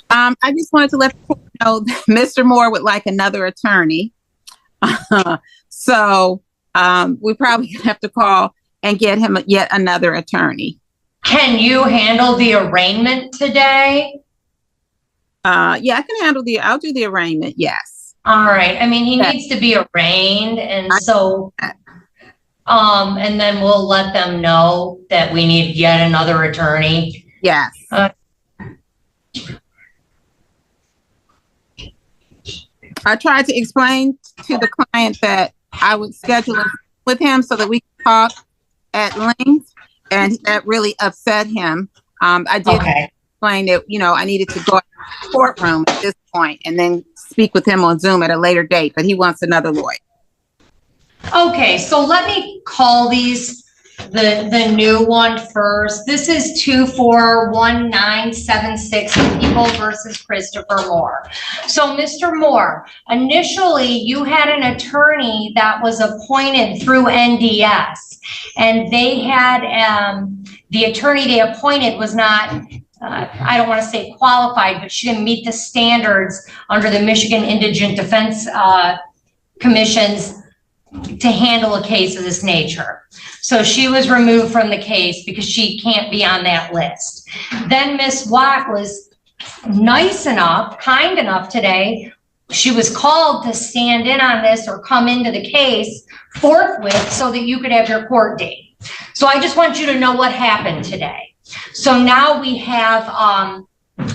I just wanted to let the court know that Mr. Moore would like another attorney. So we probably have to call and get him yet another attorney. Can you handle the arraignment today? Yeah, I can handle I'll do the arraignment, yes. All right. I mean, he needs to be arraigned, and so, and then we'll let them know that we need yet another attorney. Yes. I tried to explain to the client that I would schedule with him so that we could talk at length, and that really upset him. I did explain that, I needed to go to the courtroom at this point and then speak with him on Zoom at a later date, but he wants another lawyer. Okay, so let me call these the new one first. This is 241976 People versus Christopher Moore. So Mr. Moore, initially you had an attorney that was appointed through NDS, and they had the attorney they appointed was not I don't want to say qualified, but she didn't meet the standards under the Michigan Indigent Defense Commission's to handle a case of this nature. So she was removed from the case because she can't be on that list. Then Miss Watt was nice enough, kind enough today. She was called to stand in on this or come into the case forthwith so that you could have your court date. So I just want you to know what happened today. So now we have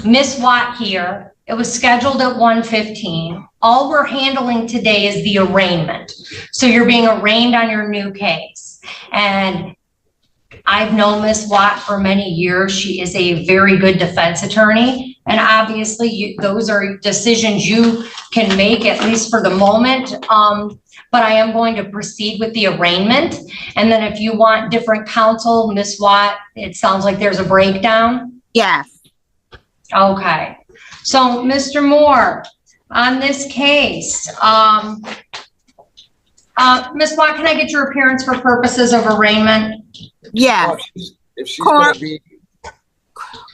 Miss Watt here. It was scheduled at 1:15. All we're handling today is the arraignment. So you're being arraigned on your new case. And I've known Miss Watt for many years. She is a very good defense attorney. And obviously those are decisions you can make, at least for the moment. But I am going to proceed with the arraignment. And then if you want different counsel, Miss Watt, it sounds like there's a breakdown. Yes. Okay. So, Mr. Moore, on this case, Ms. Watt, can I get your appearance for purposes of arraignment? Yes. If she's going to be...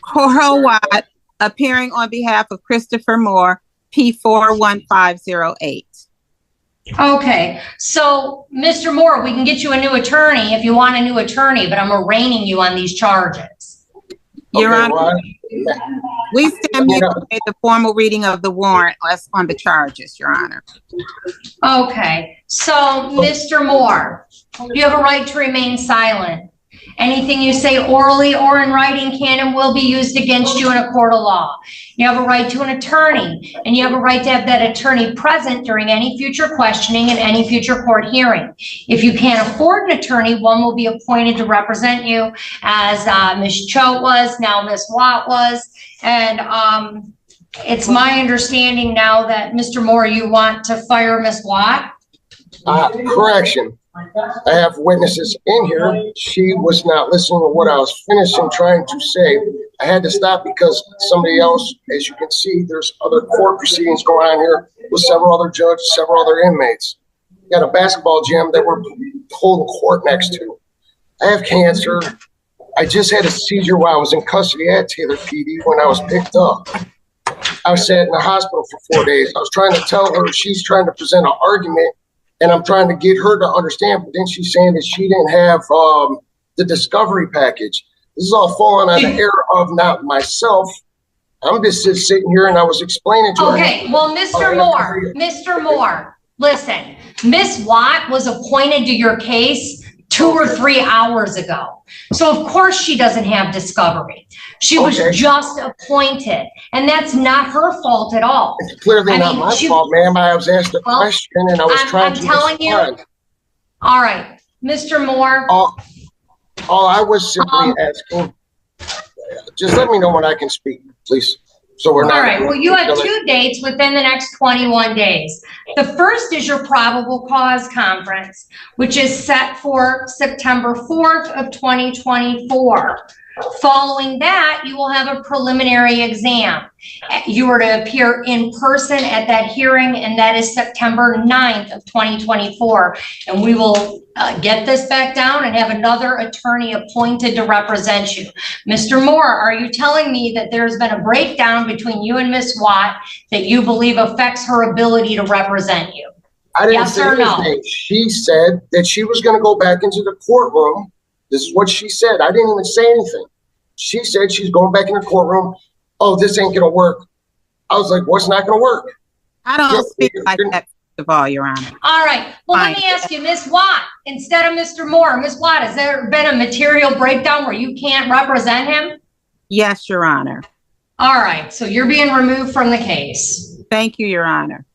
Cora Watt, appearing on behalf of Christopher Moore, P41508. Okay. So, Mr. Moore, we can get you a new attorney if you want a new attorney, but I'm arraigning you on these charges. Your Honor, we stand muted the formal reading of the warrant on the charges, Your Honor. Okay. So, Mr. Moore, you have a right to remain silent. Anything you say orally or in writing can and will be used against you in a court of law. You have a right to an attorney, and you have a right to have that attorney present during any future questioning and any future court hearing. If you can't afford an attorney, one will be appointed to represent you, as Ms. Choate was, now Ms. Watt was. And it's my understanding now that, Mr. Moore, you want to fire Ms. Watt? Correction. I have witnesses in here. She was not listening to what I was finishing trying to say. I had to stop because somebody else, as you can see, there's other court proceedings going on here with several other judges, several other inmates. Got a basketball gym that we're holding court next to. I have cancer. I just had a seizure while I was in custody at Taylor PD when I was picked up. I was sat in the hospital for 4 days. I was trying to tell her, she's trying to present an argument, and I'm trying to get her to understand, but then she's saying that she didn't have the discovery package. This is all falling on the error of not myself. I'm just sitting here and I was explaining to her. Okay, well, Mr. Moore, listen, Ms. Watt was appointed to your case 2 or 3 hours ago. So of course she doesn't have discovery. She was just appointed, and that's not her fault at all. It's clearly not my fault, ma'am. I was asked a question and I was trying to respond. I'm telling you. All right, Mr. Moore. All I was simply asking, just let me know when I can speak, please. So we're not. All right, well, you have 2 dates within the next 21 days. The first is your probable cause conference, which is set for September 4th of 2024. Following that, you will have a preliminary exam. You are to appear in person at that hearing, and that is September 9th of 2024. And we will get this back down and have another attorney appointed to represent you. Mr. Moore, are you telling me that there's been a breakdown between you and Ms. Watt that you believe affects her ability to represent you? I didn't Yes say or no? anything. She said that she was going to go back into the courtroom. This is what she said. I didn't even say anything. She said she's going back in the courtroom. Oh, this ain't going to work. I was like, what's not going to work? I don't speak like that, first of all, Your Honor. All right. Well, let me ask you, Ms. Watt, instead of Mr. Moore, Ms. Watt, has there been a material breakdown where you can't represent him? Yes, Your Honor. All right. So you're being removed from the case. Thank you, Your Honor.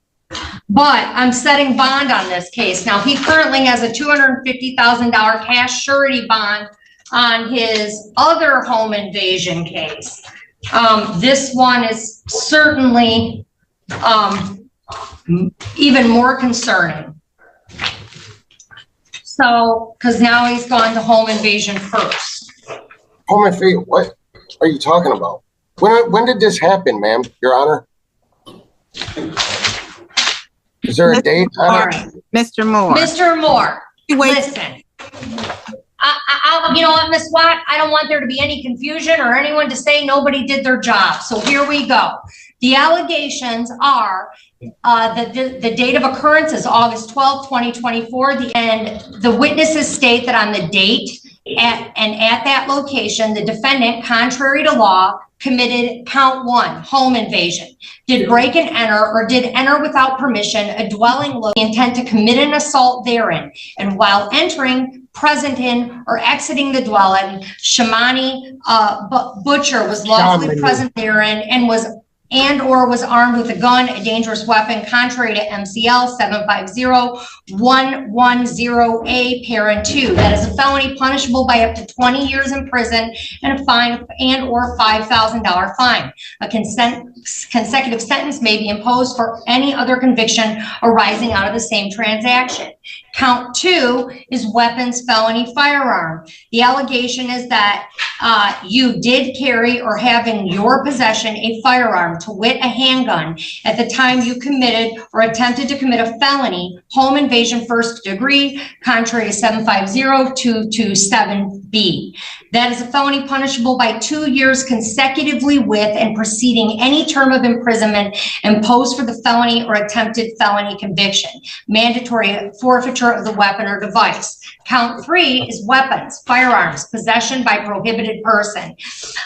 But I'm setting bond on this case. Now, he currently has a $250,000 cash surety bond on his other home invasion case. This one is certainly even more concerning. So, because now he's gone to home invasion first. Home invasion? What are you talking about? When did this happen, ma'am, Your Honor? Is there a date on All it? right. Mr. Moore. Mr. Moore, Wait. listen. You know what, Ms. Watt? I don't want there to be any confusion or anyone to say nobody did their job. So here we go. The allegations are that the date of occurrence is August 12th, 2024. And the witnesses state that on the date at that location, the defendant, contrary to law, committed count 1, home invasion, did break and enter or did enter without permission a dwelling with the intent to commit an assault therein. And while entering, present in, or exiting the dwelling, Shamani Butcher was lawfully present therein and or was armed with a gun, a dangerous weapon, contrary to MCL 750-110A, parent 2. That is a felony punishable by up to 20 years in prison and a fine and or $5,000 fine. A consecutive sentence may be imposed for any other conviction arising out of the same transaction. Count 2 is weapons, felony, firearm. The allegation is that you did carry or have in your possession a firearm, to wit, a handgun, at the time you committed or attempted to commit a felony, home invasion first degree, contrary to 750-227B. That is a felony punishable by 2 years consecutively with and preceding any term of imprisonment imposed for the felony or attempted felony conviction. Mandatory forfeiture of the weapon or device. Count 3 is weapons, firearms, possession by prohibited person.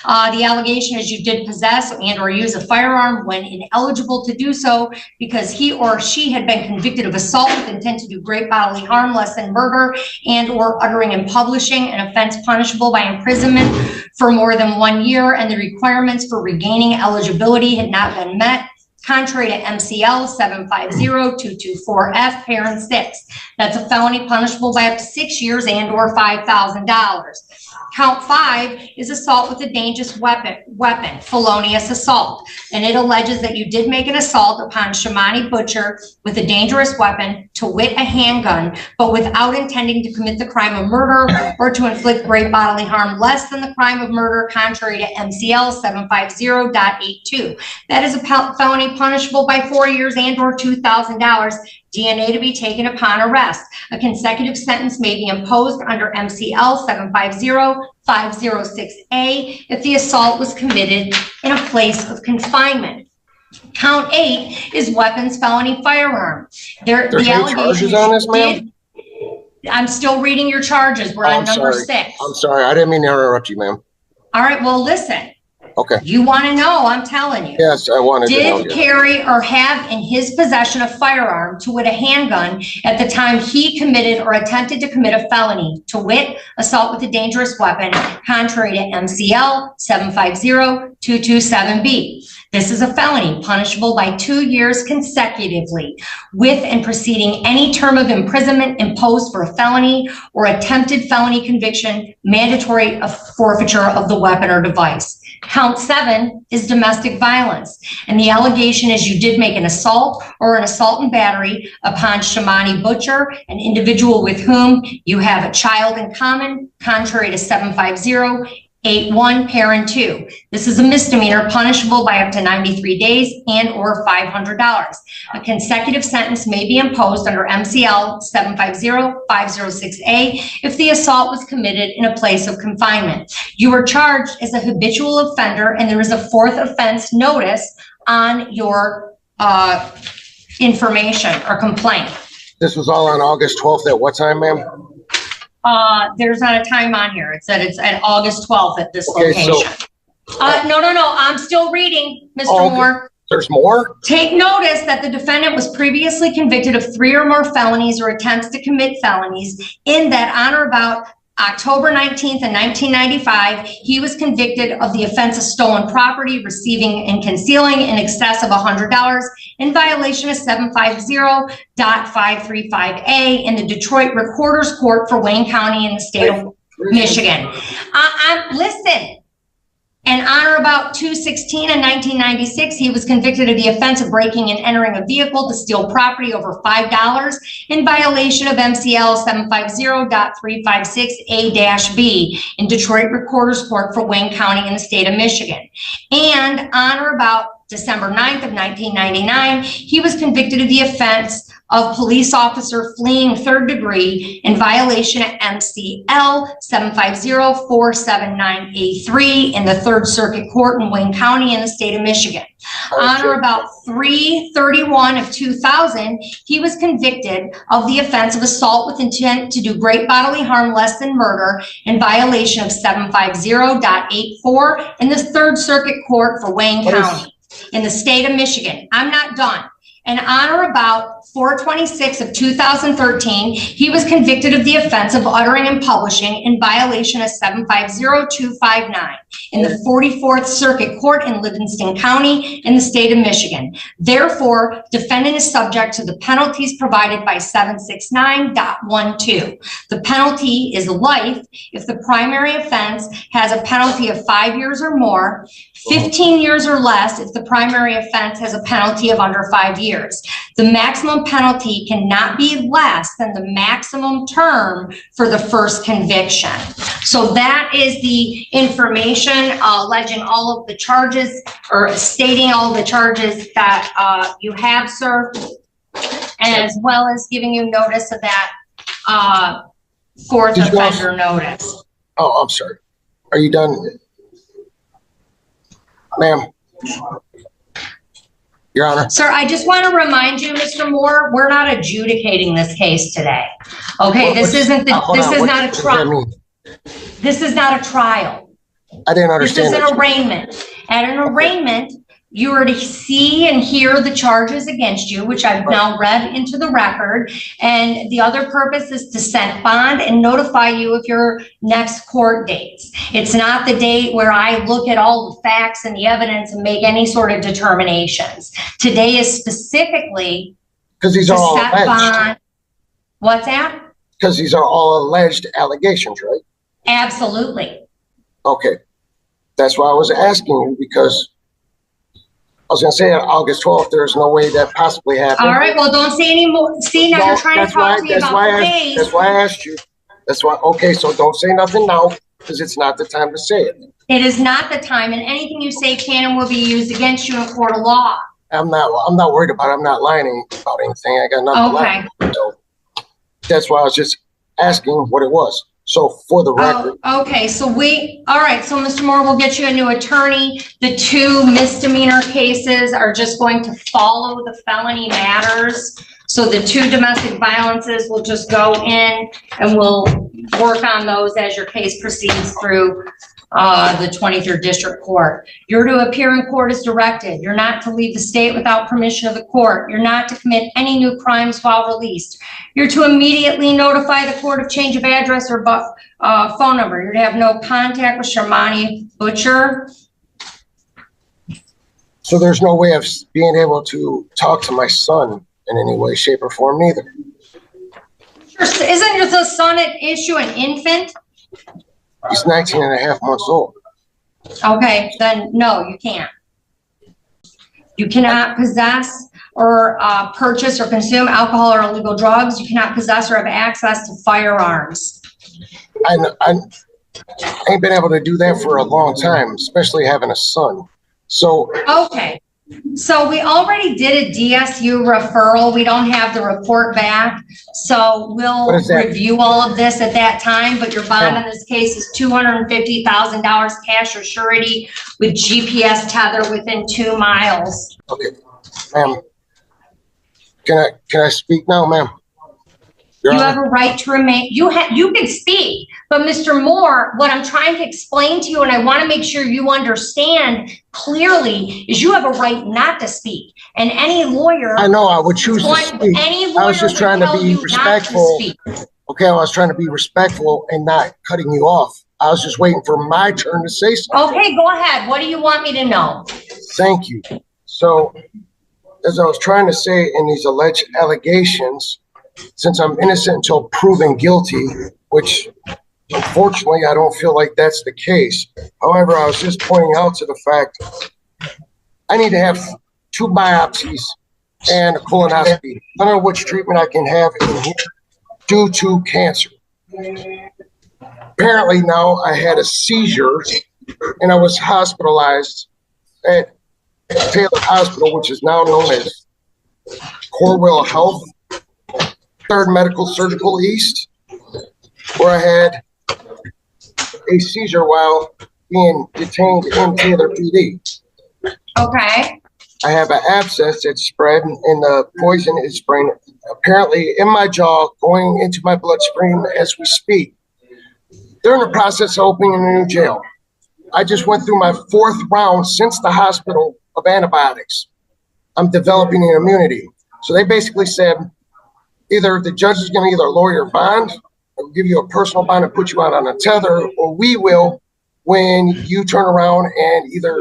The allegation is you did possess and or use a firearm when ineligible to do so because he or she had been convicted of assault with intent to do great bodily harm, less than murder, and or uttering and publishing an offense punishable by imprisonment for more than 1 year, and the requirements for regaining eligibility had not been met, contrary to MCL 750-224F, parent 6. That's a felony punishable by up to 6 years and or $5,000. Count 5 is assault with a dangerous weapon, felonious assault. And it alleges that you did make an assault upon Shamani Butcher with a dangerous weapon, to wit, a handgun, but without intending to commit the crime of murder or to inflict great bodily harm less than the crime of murder, contrary to MCL 750.82. That is a felony punishable by 4 years and or $2,000. DNA to be taken upon arrest. A consecutive sentence may be imposed under MCL 750-506A if the assault was committed in a place of confinement. Count 8 is weapons, felony, firearm. There's no charges on this, ma'am? I'm still reading your charges. We're on number 6. I'm sorry. I didn't mean to interrupt you, ma'am. All right. Well, listen. Okay. You want to know, I'm telling you. Yes, I wanted to know. Did carry or have in his possession a firearm, to wit, a handgun, at the time he committed or attempted to commit a felony, to wit, assault with a dangerous weapon, contrary to MCL 750-227B. This is a felony punishable by 2 years consecutively with and preceding any term of imprisonment imposed for a felony or attempted felony conviction, mandatory forfeiture of the weapon or device. Count 7 is domestic violence. And the allegation is you did make an assault or an assault and battery upon Shamani Butcher, an individual with whom you have a child in common, contrary to 750 81, parent 2. This is a misdemeanor punishable by up to 93 days and or $500. A consecutive sentence may be imposed under MCL 750-506A if the assault was committed in a place of confinement. You are charged as a habitual offender, and there is a 4th offense notice on your information or complaint. This was all on August 12th at what time, ma'am? There's not a time on here. It said it's at August 12th at this location. No, I'm still reading, Mr. Moore. There's more? Take notice that the defendant was previously convicted of 3 or more felonies or attempts to commit felonies. In that, on or about October 19th in 1995, he was convicted of the offense of stolen property, receiving and concealing in excess of $100 in violation of 750.535A in the Detroit Recorder's Court for Wayne County in the state of Michigan. Listen. And on or about 2/16 in 1996, he was convicted of the offense of breaking and entering a vehicle to steal property over $5 in violation of MCL 750.356A-B in Detroit Recorder's Court for Wayne County in the state of Michigan. And on or about December 9th of 1999, he was convicted of the offense of police officer fleeing 3rd degree in violation of MCL 750-479A3 in the 3rd Circuit Court in Wayne County in the state of Michigan. On or about 3/31 of 2000, he was convicted of the offense of assault with intent to do great bodily harm less than murder in violation of 750.84 in the 3rd Circuit Court for Wayne County in the state of Michigan. I'm not done. And on or about 4/26 of 2013, he was convicted of the offense of uttering and publishing in violation of 750.259 in the 44th Circuit Court in Livingston County in the state of Michigan. Therefore, defendant is subject to the penalties provided by 769.12. The penalty is life if the primary offense has a penalty of 5 years or more, 15 years or less if the primary offense has a penalty of under 5 years. The maximum penalty cannot be less than the maximum term for the first conviction. So that is the information alleging all of the charges or stating all the charges that you have served, as well as giving you notice of that 4th offender notice. Oh, I'm sorry. Are you done? Ma'am. Your Honor. Sir, I just want to remind you, Mr. Moore, we're not adjudicating this case today. Okay, this is not a trial. This is not a trial. I didn't understand. This is an arraignment. At an arraignment, you are to see and hear the charges against you, which I've now read into the record. And the other purpose is to set bond and notify you of your next court dates. It's not the date where I look at all the facts and the evidence and make any sort of determinations. Today is specifically because these are all alleged. Bond. What's that? Because these are all alleged allegations, right? Absolutely. Okay. That's why I was asking you, because I was going to say on August 12th, there's no way that possibly happened. All right, well, don't say any more. See, now you're trying to talk to me about the case. That's why I asked you. That's why, okay, so don't say nothing now, because it's not the time to say it. It is not the time, and anything you say can and will be used against you in a court of law. I'm not worried about it. I'm not lying about anything. I got nothing to lie about. So that's why I was just asking what it was. So for the record. Okay, so all right, so Mr. Moore, we'll get you a new attorney. The 2 misdemeanor cases are just going to follow the felony matters. So the 2 domestic violences will just go in and we'll work on those as your case proceeds through the 23rd District Court. You're to appear in court as directed. You're not to leave the state without permission of the court. You're not to commit any new crimes while released. You're to immediately notify the court of change of address or phone number. You're to have no contact with Sharmani Butcher. So there's no way of being able to talk to my son in any way, shape, or form either. Sure. Isn't the son at issue an infant? He's 19 and a half months old. Okay, then no, you can't. You cannot possess or purchase or consume alcohol or illegal drugs. You cannot possess or have access to firearms. I ain't been able to do that for a long time, especially having a son. So, Okay, so we already did a DSU referral. We don't have the report back. So we'll What is that? review all of this at that time, but your bond in this case is $250,000 cash or surety with GPS tether within 2 miles. okay, ma'am, can I speak now, ma'am? Your You Honor? have a right to remain, you can speak, but Mr. Moore, what I'm trying to explain to you, and I want to make sure you understand clearly, is you have a right not to speak. And any lawyer. I know, I would choose to speak. Any I lawyer was just would trying to tell be you not to respectful. speak. Okay, I was trying to be respectful and not cutting you off. I was just waiting for my turn to say something. Okay, go ahead. What do you want me to know? Thank you. So, as I was trying to say in these alleged allegations, since I'm innocent until proven guilty, which unfortunately I don't feel like that's the case. However, I was just pointing out to the fact I need to have 2 biopsies and a colonoscopy. I don't know which treatment I can have in here due to cancer. Apparently now I had a seizure and I was hospitalized at Taylor Hospital, which is now known as Corwell Health, 3rd Medical Surgical East, where I had a seizure while being detained in Taylor PD. Okay. I have an abscess that's spread and the poison is spraying apparently in my jaw, going into my bloodstream as we speak. They're in the process of opening a new jail. I just went through my 4th round since the hospital of antibiotics. I'm developing an immunity. So they basically said, either the judge is going to either lower your bond or give you a personal bond and put you out on a tether, or we will when you turn around and either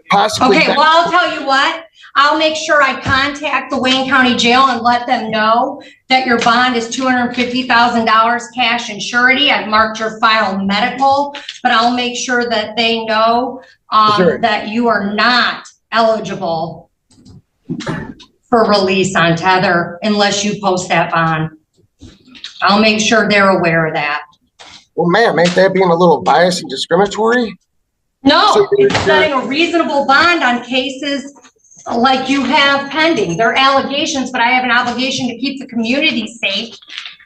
possibly. Okay, well, I'll tell you what. I'll make sure I contact the Wayne County Jail and let them know that your bond is $250,000 cash and surety. I've marked your file medical, but I'll make sure that they know that you are not eligible for release on tether unless you post that bond. I'll make sure they're aware of that. Well, ma'am, ain't that being a little biased and discriminatory? No, So it's setting a reasonable bond on cases like you have pending. They're allegations, but I have an obligation to keep the community safe.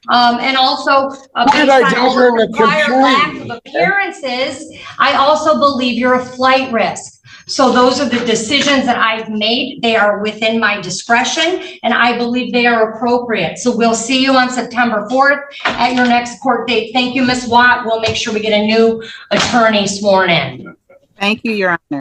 And also, based on all the prior lack of appearances, I also believe you're a flight risk. So those are the decisions that I've made. They are within my discretion, and I believe they are appropriate. So we'll see you on September 4th at your next court date. Thank you, Ms. Watt. We'll make sure we get a new attorney sworn in. Thank you, Your Honor.